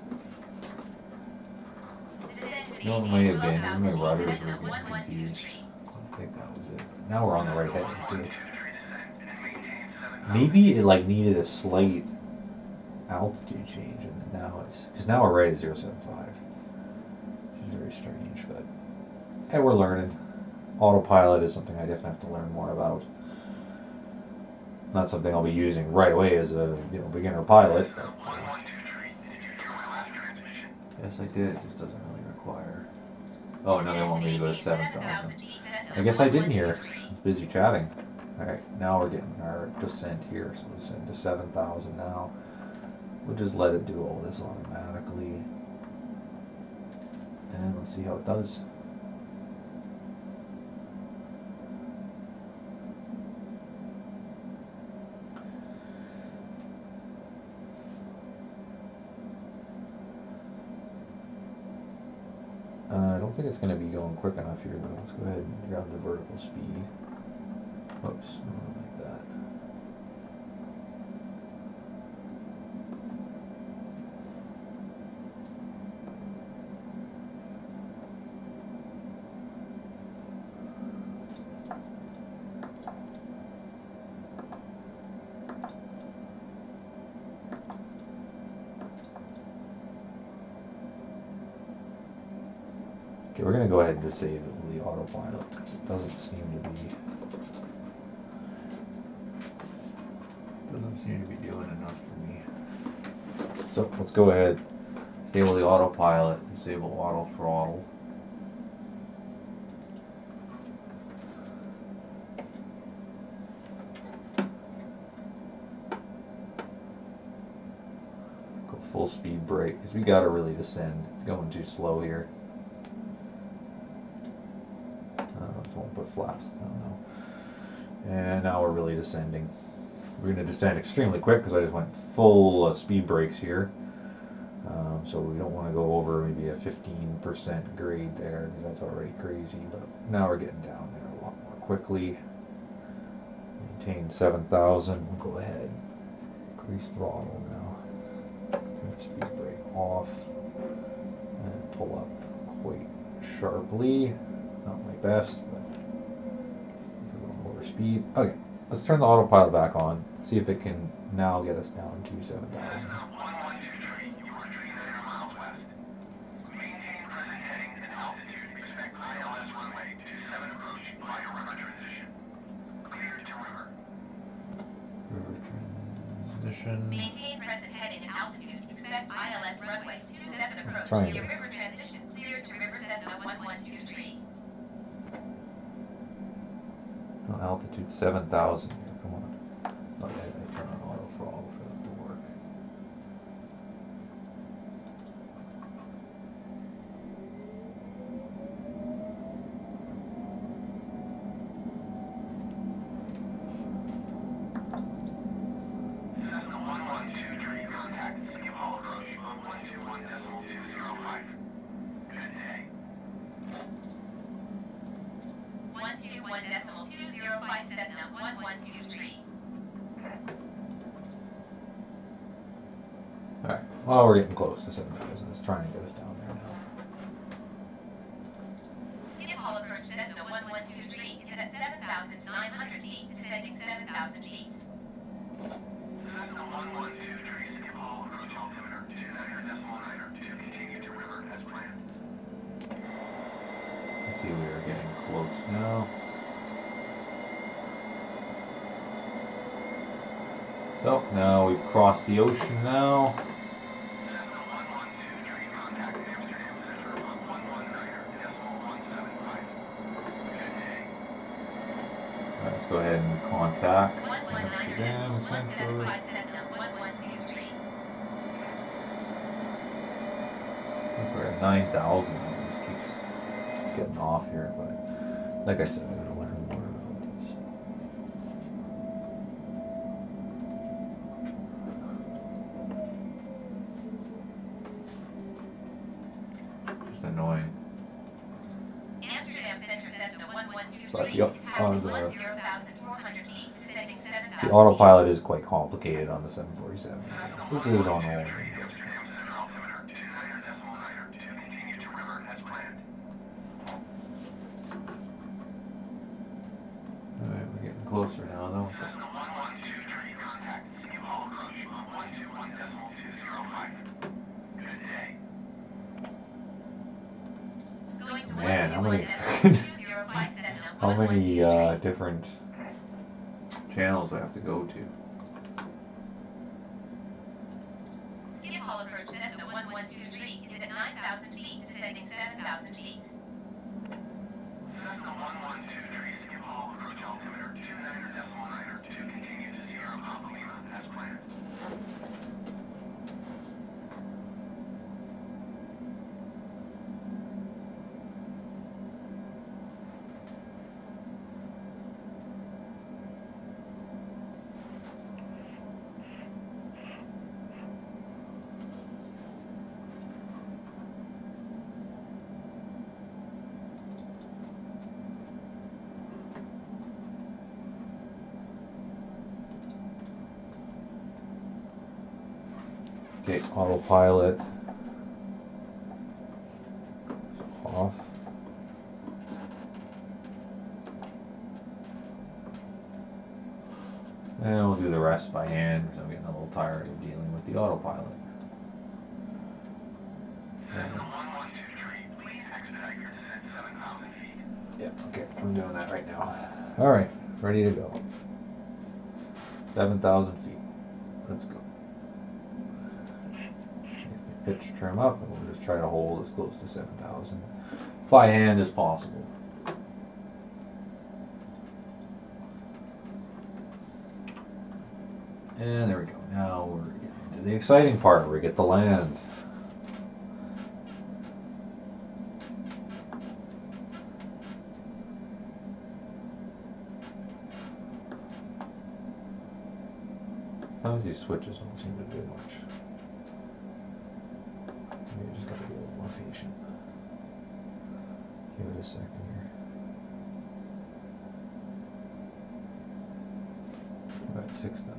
You know what may have been, my rudders were getting confused. I think that was it. Now we're on the right heading too. Maybe it like needed a slight altitude change, and then now it's, because now we're right at 075, which is very strange, but And we're learning. Autopilot is something I definitely have to learn more about. Not something I'll be using right away as a beginner pilot. But, 1123, did you hear my last transmission? yes, I did. It just doesn't really require. Oh, now they want me to go to 7,000. I guess I didn't hear. I was busy chatting. Alright, now we're getting our descent here. So we'll descend to 7,000 now. We'll just let it do all this automatically. And let's see how it does. I don't think it's going to be going quick enough here, but let's go ahead and grab the vertical speed. Whoops, not like that. Okay, we're going to go ahead and disable the autopilot because it doesn't seem to be doing enough for me. So let's go ahead, disable the autopilot, disable auto throttle. Go full speed brake because we got to really descend. It's going too slow here. Won't put flaps. No. And now we're really descending. We're going to descend extremely quick because I just went full speed brakes here. So we don't want to go over maybe a 15% grade there because that's already crazy. But now we're getting down there a lot more quickly. Maintain 7,000. We'll go ahead. Increase throttle now. Turn the speed brake off. And pull up quite sharply. Not my best, but we're going over speed. Okay, let's turn the autopilot back on. See if it can now get us down to 7,000. 1123, you are 39 miles west. Maintain present heading and altitude. Expect ILS runway 27 approach via river transition. Cleared to river. River transition. Maintain present heading and altitude. Expect ILS runway 27 approach Trying via to- river transition. Cleared to river Cessna 1123. No, altitude 7,000 here. Come on. Oh, yeah, I turn on auto throttle for that to work. Cessna 1123, contact City Hall approach on 121.205. Good day. 121.205 Cessna 1123. Alright, well, we're getting close to 7,000. It's trying to get us down there now. City Hall approach Cessna 1123 is at 7,900 feet, descending 7,000 feet. Cessna 1123, City Hall approach altimeter 29.9 to continue to river as planned. Let's see, we are getting close now. So, now we've crossed the ocean now. Cessna 1123, contact Amsterdam Center on 119.175. Good day. Alright, let's go ahead and contact Amsterdam Center. 119.175 Cessna 1123. We're at 9,000. It just keeps getting off here, but like I said, I gotta learn more about this. Just annoying. Amsterdam Center Cessna But 1123 the, is passing the 10,400 feet, descending 7,000 The feet. autopilot is quite complicated on the 747, which is on all. Amsterdam Center altimeter 29.9 to continue to river as planned. Alright, we're getting closer now though. Cessna 1123, contact City Hall approach on 121.205. Good day. Going to Man, how many many how many different channels do I have to go to? Skip Hall approach Cessna 112 is at 9,000 feet, descending 7,000 feet. Cessna 112 skip Hall approach altimeter 29.9 continue to Sierra Papa Lima as planned. Okay, autopilot off. And we'll do the rest by hand because I'm getting a little tired of dealing with the autopilot. Cessna 1123, please expedite your descent 7,000 feet. Yep, okay, I'm doing that right now. Alright, ready to go. 7,000 feet. Let's go. Pitch trim up, and we'll just try to hold as close to 7,000 by hand as possible. And there we go. Now we're getting to the exciting part where we get to land. Sometimes these switches don't seem to do much. You just gotta be a little more patient. Give it a second here. We're at 6,000 now.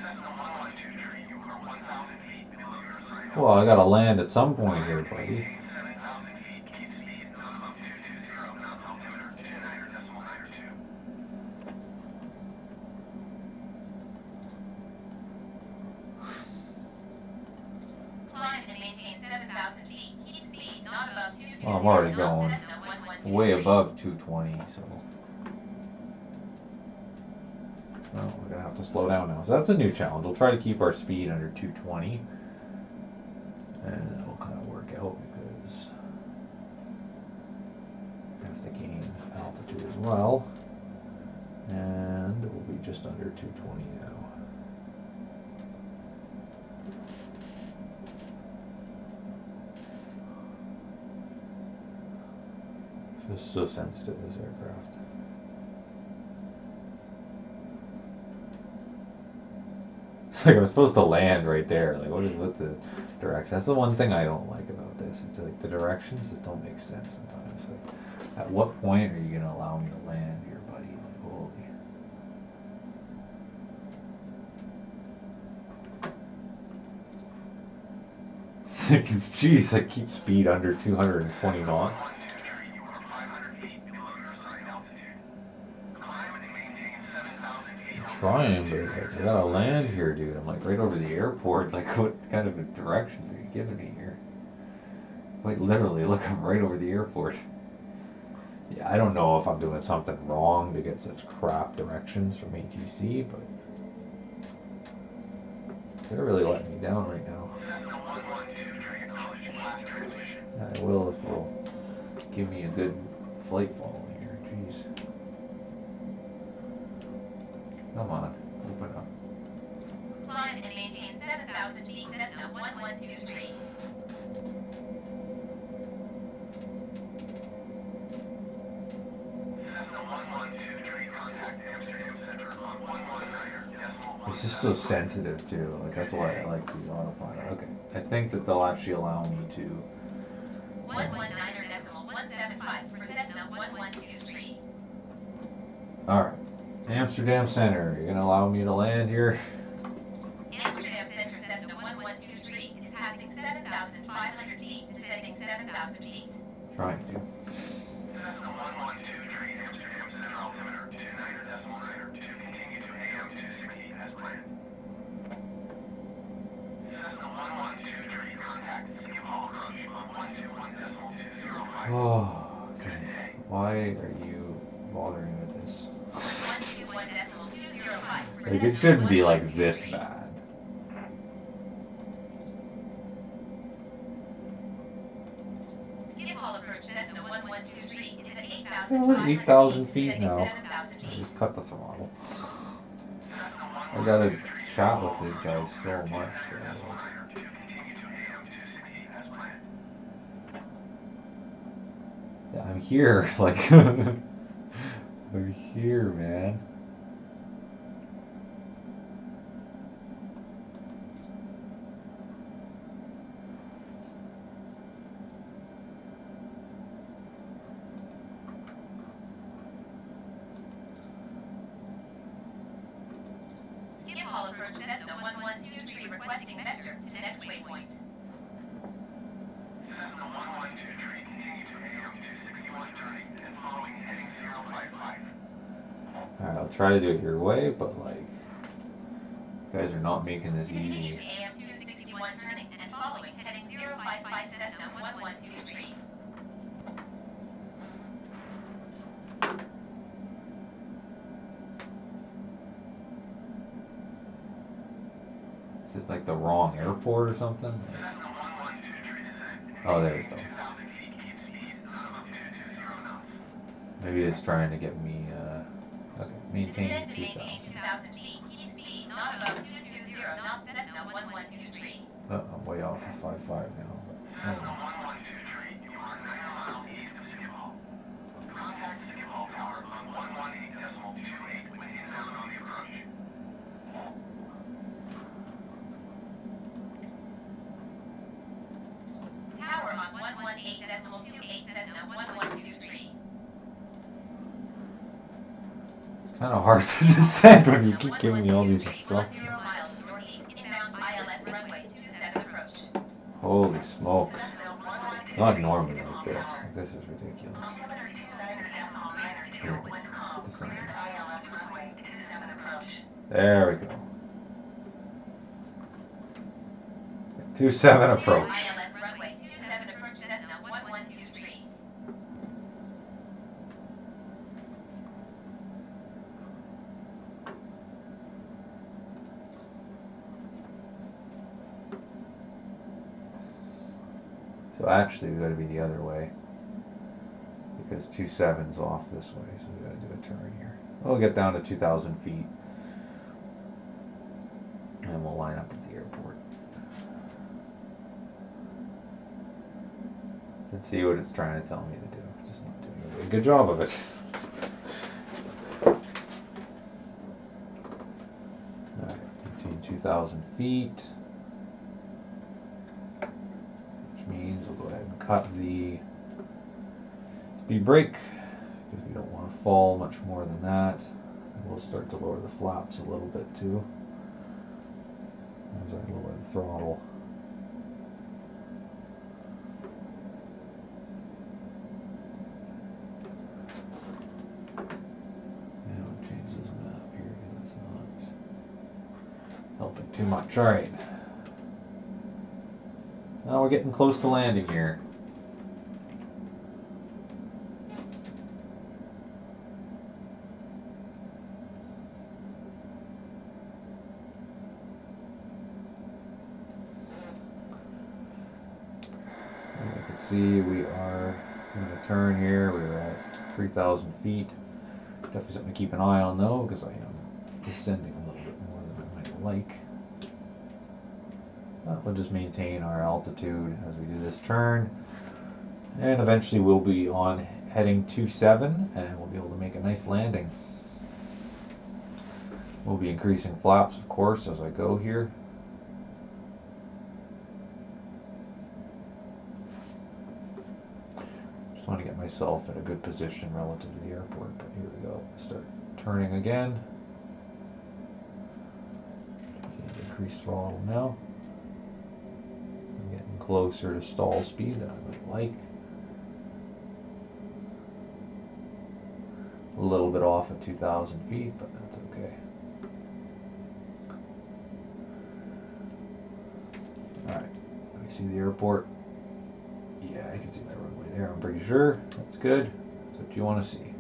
Cessna 1123, you are 1,000 feet below your assigned Well, I gotta land at some point here, buddy. Maintain 7,000 feet, keep speed, not above 220, knots altimeter 29.92. Climb and maintain 7,000 feet. Keep speed not above 220 Well, I'm already knots, going Cessna 1123. way above 220, so. Well, we're gonna have to slow down now. So that's a new challenge. We'll try to keep our speed under 220. And it'll kind of work out because we have to gain altitude as well. And we'll be just under 220 now. Just so sensitive, this aircraft. It's like I'm supposed to land right there. Like, what the direction? That's the one thing I don't like about this. It's like the directions that don't make sense sometimes. Like, at what point are you gonna allow me to land here, buddy? Like, holy. It's like, geez, I keep speed under 220 knots. 123, you are 500 feet below your assigned altitude. Climb and maintain 7,000 feet. Trying, but like, I gotta land here, dude. I'm like right over the airport. Like, what kind of a directions are you giving me here? Quite literally, look, I'm right over the airport. Yeah, I don't know if I'm doing something wrong to get such crap directions from ATC, but they're really letting me down right now. Cessna 1123, acknowledge flash translation. I will if they'll give me a good flight following here. Jeez. Come on, open up. Climb and maintain 7,000 feet, Cessna 1123. Cessna 1123, contact Amsterdam Center on 119.1. It's just so sensitive too. Like that's why I like the autopilot. Okay, I think that they'll actually allow me to. 119.175 for Cessna 1123. All right, Amsterdam Center. You're gonna allow me to land here? Amsterdam Center Cessna 1123 is passing 7,500 feet, descending 7,000 feet. Trying to. Cessna 1123, Amsterdam Center altimeter 29.92, continue to AM 260 as planned. Cessna 1123, contact skip hall approach on 121.205. Why are you bothering with this? 121.205. Like, it shouldn't be like this bad. Skip Hall approach Cessna 1123 is at Yeah, we're 8,500 8,000 feet, feet descending now. 7,000 I feet. just cut the throttle. I gotta chat with these guys so much. Though. Yeah, I'm here. Like, I'm here, man. Skip Hall approach Cessna 1123 requesting vector to next waypoint. Cessna 1123, continue to AM 261 turning and following heading 055. Alright, I'll try to do it your way, but like, you guys are not making this Continue easy. to AM 261 turning and following heading 055 Cessna 1123. Is it like the wrong airport or something? Cessna 1123 descent. Oh, there we go. 2,000 feet, keep speed, none above 220 knots. Maybe it's trying to get me, okay, maintain Descend to 2,000. maintain 2,000 feet. Keep speed not above 220 knots Cessna 1123. Oh, I'm way off of 5.5 now. Cessna 1123, you are 9 miles east of Skip-Hall. Contact Skip-Hall Tower on 118.28 when inbound on the approach. Tower on 118.28 Cessna 1123. It's kind of hard to descend when you keep giving me all these 10 instructions. miles northeast inbound ILS runway 27 approach. Holy smokes. Not normally like this. This is ridiculous. Here, descend. There we go. 27 approach. ILS runway 27 approach Cessna 1123. So actually we gotta be the other way. Because 27's off this way, so we gotta do a turn here. We'll get down to 2,000 feet. And we'll line up at the airport. And see what it's trying to tell me to do. Just not doing a very good job of it. Alright, maintain 2,000 feet. Which means we'll go ahead and cut the speed brake. Because we don't want to fall much more than that. And we'll start to lower the flaps a little bit too. As I lower the throttle. Now I'll change this map here because that's not helping too much. Alright. Now we're getting close to landing here. See, we are going to turn here. We're at 3,000 feet. Definitely something to keep an eye on though, because I am descending a little bit more than I might like. We'll just maintain our altitude as we do this turn. And eventually we'll be on heading 27 and we'll be able to make a nice landing. We'll be increasing flaps, of course, as I go here. I want to get myself in a good position relative to the airport, but here we go. Start turning again. Increase throttle now. I'm getting closer to stall speed than I would like. A little bit off at 2,000 feet, but that's okay. Alright, let me see the airport. Yeah, I can see my runway there, I'm pretty sure. That's good. That's what you want to see.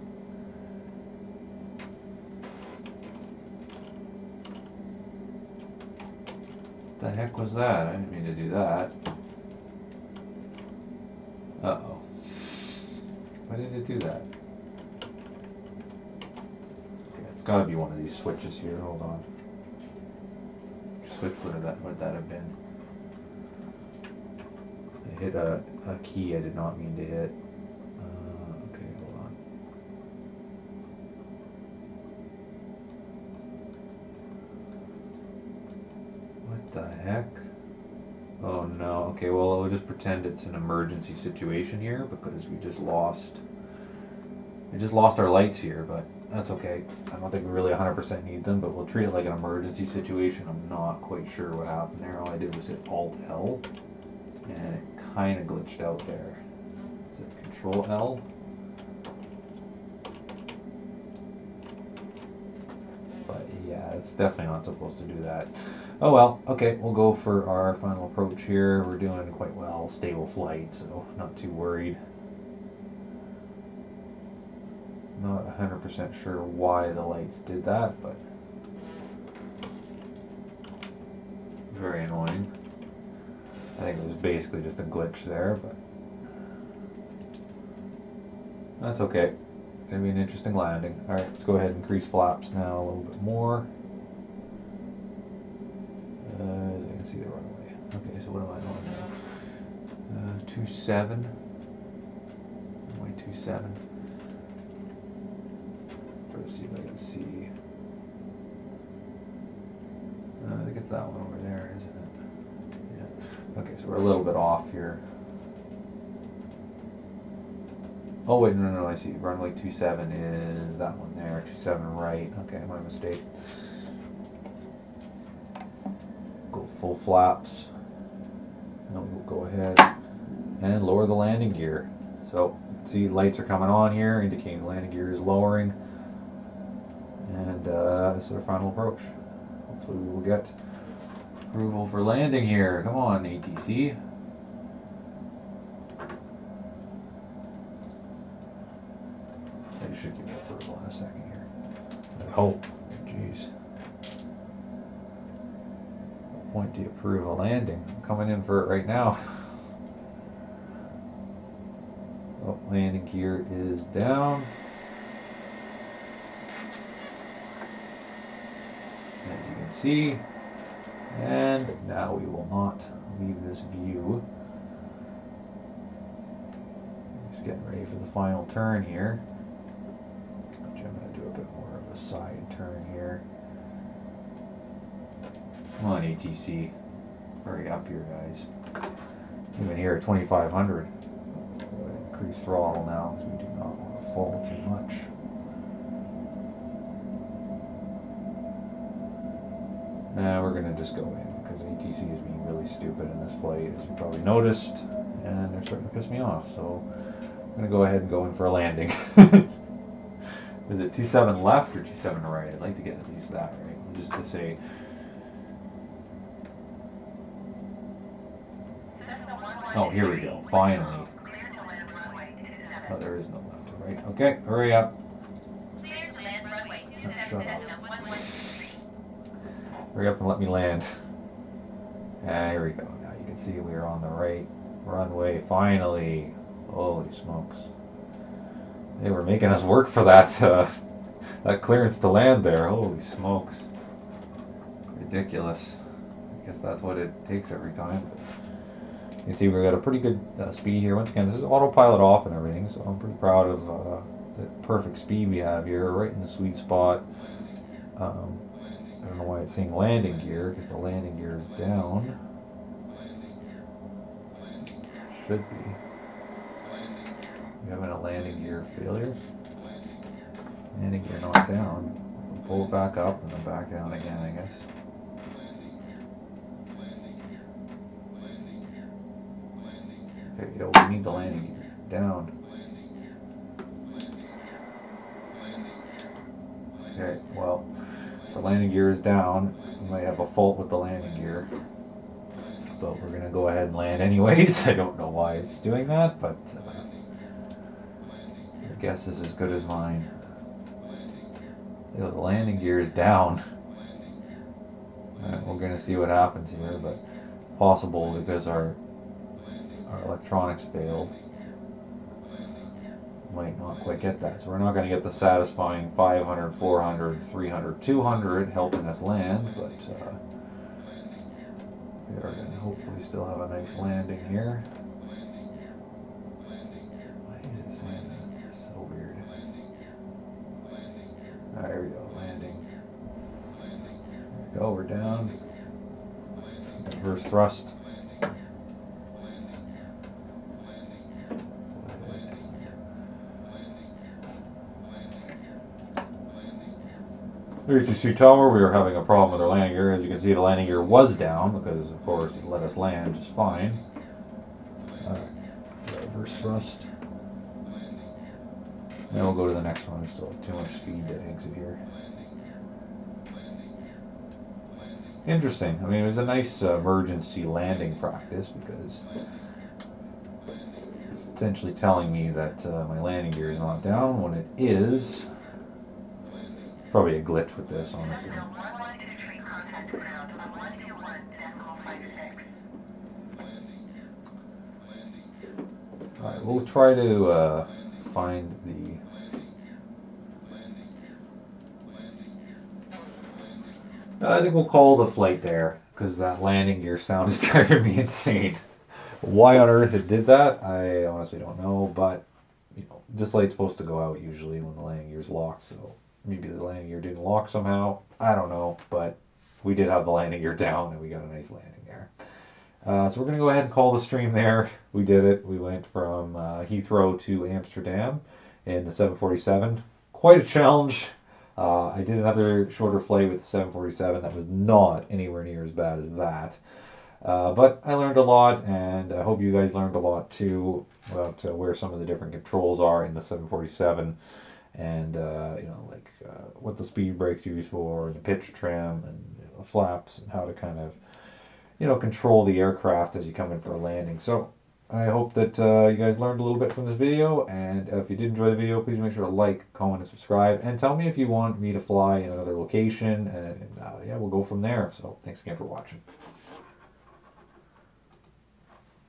What the heck was that? I didn't mean to do that. Uh-oh. Why did it do that? Okay, it's got to be one of these switches here. Hold on. Switch would that have been? I hit a key I did not mean to hit. Okay, hold on. What the heck? Oh no. Okay, well, we'll just pretend it's an emergency situation here because we just lost our lights here, but that's okay. I don't think we really 100% need them, but we'll treat it like an emergency situation. I'm not quite sure what happened there. All I did was hit Alt-L, and it kind of glitched out there. Is it Control-L? But yeah, it's definitely not supposed to do that. Oh well, okay, we'll go for our final approach here. We're doing quite well, stable flight, so not too worried. Not 100% sure why the lights did that, but very annoying. I think it was basically just a glitch there, but that's okay. Gonna be an interesting landing. Alright, let's go ahead and increase flaps now a little bit more. As I can see the runway. Okay, so what am I on now? 27. Runway 27. Let's see if I can see. I think it's that one over there, isn't it? Yeah. Okay, so we're a little bit off here. Oh wait, no, I see. Runway 27 is that one there. 27 right. Okay, my mistake. Go full flaps. Now we'll go ahead and lower the landing gear. So, see, lights are coming on here, indicating the landing gear is lowering. And this is our final approach. Hopefully we will get approval for landing here. Come on, ATC. They should give me approval in a second here. I hope. Jeez. What point do you approve a landing? I'm coming in for it right now. Oh, landing gear is down. As you can see, and now we will not leave this view. Just getting ready for the final turn here. Which I'm going to do a bit more of a side turn here. Come on, ATC. Hurry up here, guys. Even here at 2,500. Increase throttle now because we do not want to fall too much. Nah, we're gonna just go in because ATC is being really stupid in this flight, as you probably noticed, and they're starting to piss me off. So I'm gonna go ahead and go in for a landing. Is it 27 left or 27 right? I'd like to get at least that right, just to say. Oh, here we go. Finally. Oh, there is no left or right. Okay, hurry up. Clear to land runway 27 Shut up. Cessna 1123. Hurry up and let me land. Ah, here we go. Now you can see we are on the right runway, finally. Holy smokes. They were making us work for that, that clearance to land there. Holy smokes. Ridiculous. I guess that's what it takes every time. You can see we've got a pretty good speed here. Once again, this is autopilot off and everything, so I'm pretty proud of the perfect speed we have here, right in the sweet spot. I don't know why it's saying landing gear, because the landing gear is down. Should be. We having a landing gear failure. Landing gear not down. We'll pull it back up and then back down again, I guess. Okay, yo, we need the landing gear down. Okay, well, if the landing gear is down, we might have a fault with the landing gear. But we're gonna go ahead and land anyways. I don't know why it's doing that, but we're guess is as good as mine. You know, the landing gear is down. We're going to see what happens here, but possible because our electronics failed. Might not quite get that. So we're not going to get the satisfying 500, 400, 300, 200 helping us land, but we are going to hopefully still have a nice landing here. Why is it landing? It's so weird. There we go, landing. There we go, we're down. Reverse thrust. HTC Tower, we were having a problem with our landing gear. As you can see, the landing gear was down because, of course, it let us land just fine. Reverse thrust. Then we'll go to the next one. We still have too much speed to exit here. Interesting. I mean, it was a nice emergency landing practice because it's essentially telling me that my landing gear is not down when it is. Probably a glitch with this, honestly. Alright, we'll try to find the... I think we'll call the flight there, because that landing gear sound is driving me insane. Why on earth it did that, I honestly don't know, but you know, this light's supposed to go out usually when the landing gear's locked, so maybe the landing gear didn't lock somehow. I don't know, but we did have the landing gear down and we got a nice landing there. So we're going to go ahead and call the stream there. We did it. We went from Heathrow to Amsterdam in the 747. Quite a challenge. I did another shorter flight with the 747 that was not anywhere near as bad as that. But I learned a lot, and I hope you guys learned a lot too about where some of the different controls are in the 747. And you know, like what the speed brake's used for, the pitch trim, and the flaps, and how to kind of, you know, control the aircraft as you come in for a landing. So I hope that you guys learned a little bit from this video, and if you did enjoy the video, please make sure to like, comment, and subscribe, and tell me if you want me to fly in another location, and yeah, we'll go from there. So thanks again for watching.